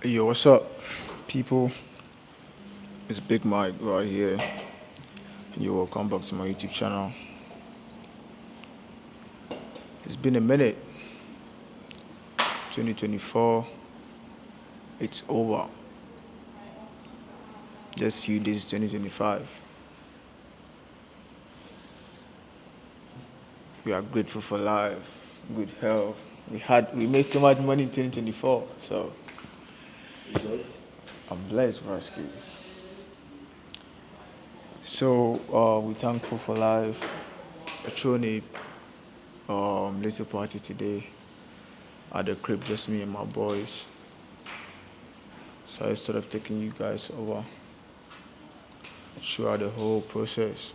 Yo, what's up, people? It's Big Mike right here. Yo, welcome back to my YouTube channel. It's been a minute. 2024, it's over. Just few days, 2025. We are grateful for life, good health. We made so much money in 2024, so I'm blessed, Brasky. So we're thankful for life. I thrown a little party today at the crib, just me and my boys. So I started taking you guys over throughout the whole process.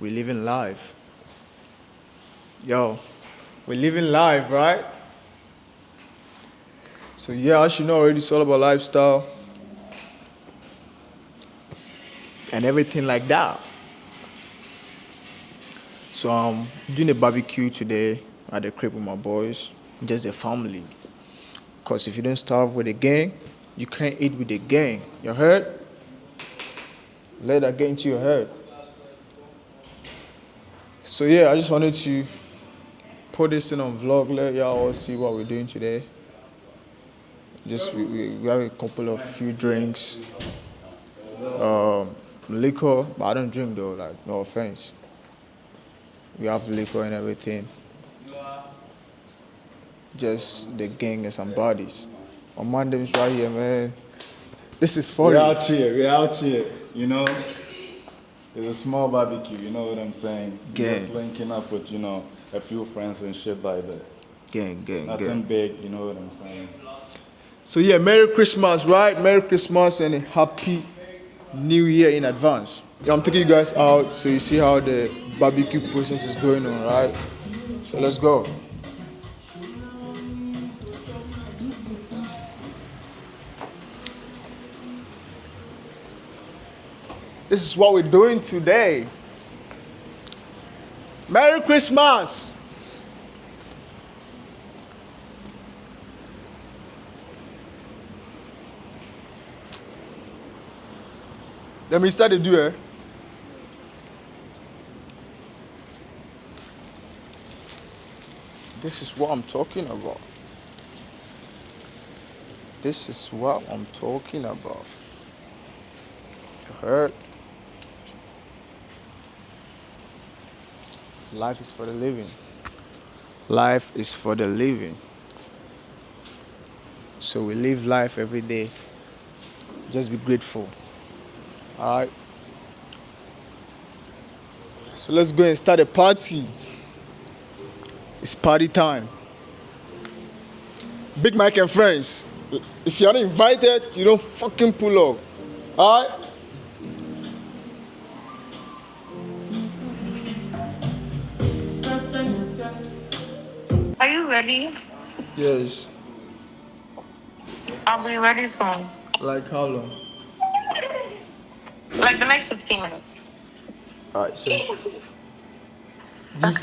We're living life. Yo, we're living life, right? So yeah, as you know already, it's all about lifestyle and everything like that. So I'm doing a barbecue today at the crib with my boys, just the family. Cause if you don't starve with the gang, you can't eat with the gang. You heard? Let that get into your head. So yeah, I just wanted to put this thing on vlog, let y'all all see what we're doing today. Just we have a couple of few drinks, liquor, but I don't drink though. Like no offense. We have liquor and everything. Just the gang and some bodies. My man them is right here, man. This is for We're you. we're out here, you know. It's a small barbecue, you know what I'm saying? Gang. Just linking up with, a few friends and shit like that. Gang. Nothing big, you know what I'm saying? So yeah, Merry Christmas, right? Merry Christmas and a Happy New Year in advance. Yeah, I'm taking you guys out so you see how the barbecue process is going on, right? So let's go. This is what we're doing today. Merry Christmas! Let me start the do it. This is what I'm talking about. This is what I'm talking about. You heard? Life is for the living. Life is for the living. So we live life every day. Just be grateful. Alright? So let's go and start a party. It's party time. Big Mike and friends. If you're not invited, you don't fucking pull up. Alright? Are you ready? Yes. I'll be ready soon. Like how long? Like the next 15 minutes. Alright, so Okay,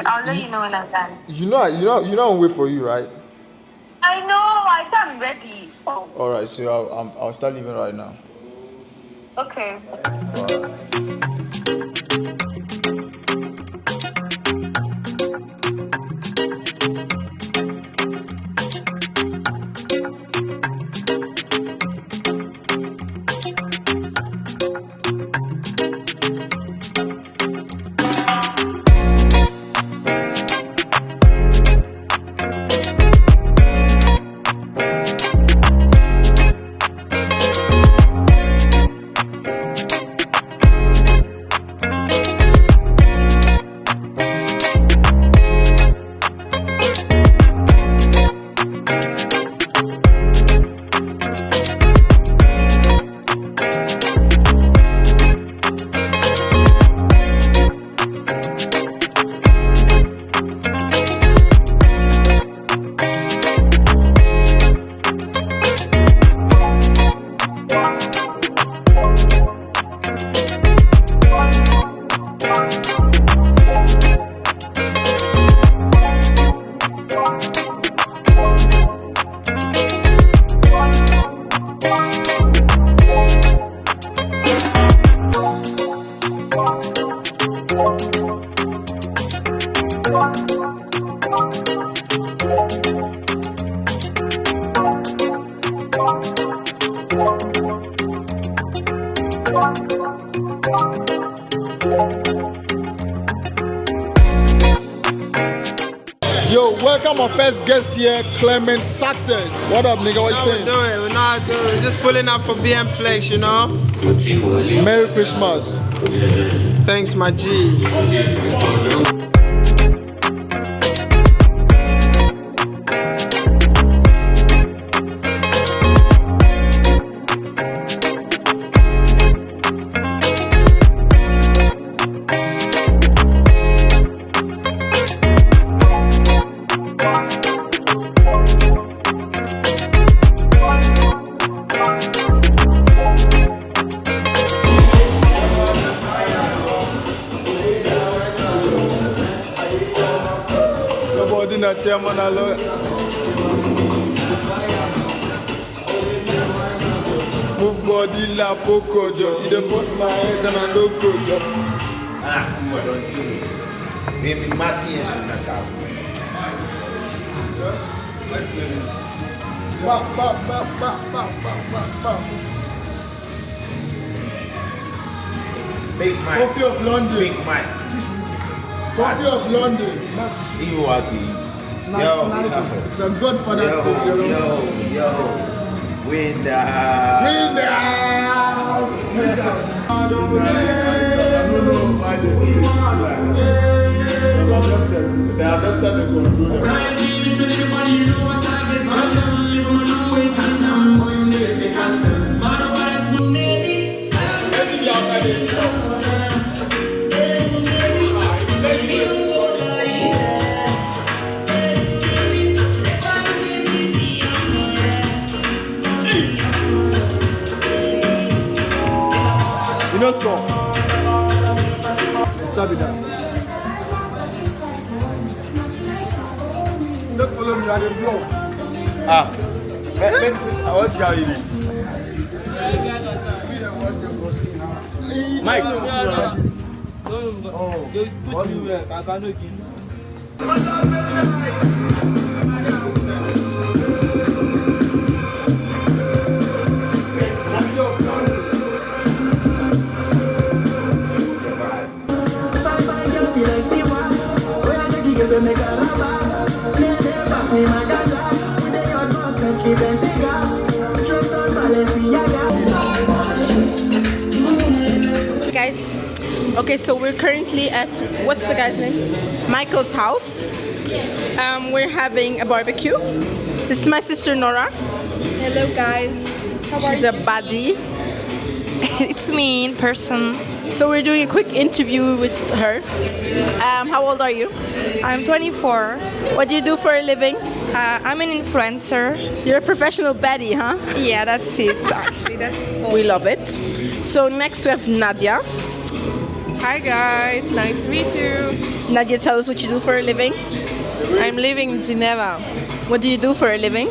I'll let you know when I'm done. you know I'm wait for you, right? I know. I said I'm ready. Oh, Alright, so I'll start leaving right now. okay. Yo, welcome our first guest here, Clement Success. What up, nigga? What you saying? We're not doing it. We're just pulling up for BM Flex, you know? Merry Christmas. Thanks, my G. Chairman, hello. Move body la poco job. You don't bust my head and I don't go job. Baby Marty is in the car. Big Mike. Coffee of London. Big Mike. Coffee of London. You are these. Yo, it's a good for that thing, you know. yo. Window. You know, score. Stop it down. Don't follow me, I didn't blow. I was shouting it. Mike. Guys, okay, so we're currently at, what's the guy's name? Michael's house. We're having a barbecue. This is my sister Nora. Hello guys. She's a baddie. It's me in person. So we're doing a quick interview with her. How old are you? I'm 24. What do you do for a living? I'm an influencer. You're a professional baddie, huh? Yeah, that's it. Actually, that's all. We love it. So next we have Nadia. Hi guys, nice to meet you. Nadia, tell us what you do for a living. I'm living in Geneva. What do you do for a living?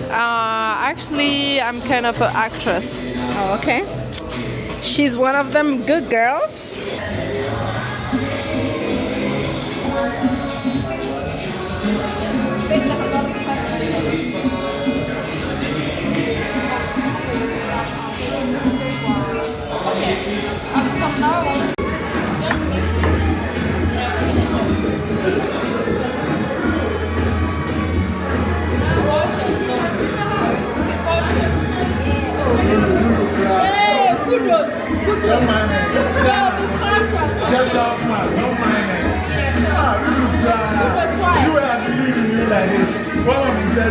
Actually, I'm kind of an actress. Oh, okay. She's one of them good girls. You are believing me like this. One of the